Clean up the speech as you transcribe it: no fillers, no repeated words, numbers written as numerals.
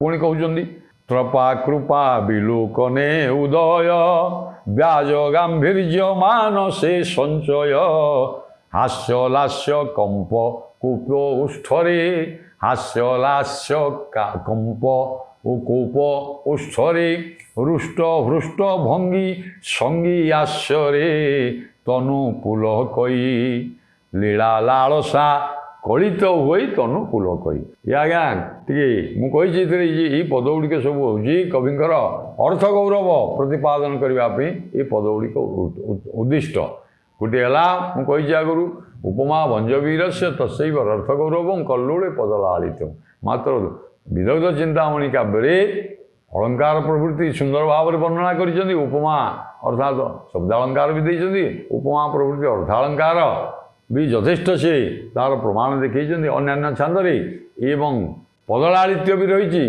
पुणी कहते त्रपा कृपा विलोकने उदय व्याज गांभीर्य मानसे संचय हास्य लास्य कंप कूप उष्ठरे हास्य लास्य कंप कूप उष्ठरे रुष्ट हृष्ट भंगी संगी आश्चर्य तनु पुलकई लीला लालसा कलित हुई तनु पुलकई। आज्ञा टे मुझे पदगुड़िक सब हूँ कविंकर अर्थ गौरव प्रतिपादन करने ये पदगुड़िक उद्दिष्ट गोटे है मुझे आगु उपमा भंजवीर से तस्व अर्थ गौरव कल्लुड़े पदलालित मात्र विदग्ध चिंतामणि काव्य अलंकार प्रभृति सुंदर भाव में वर्णना कर उपमा अर्थात शब्दालंकार भी देते उपमा प्रभृति अर्थालंकार भी यथेष्ट से तार प्रमाण देखते अन्य छांदे एवं पदलालित्य भी रही।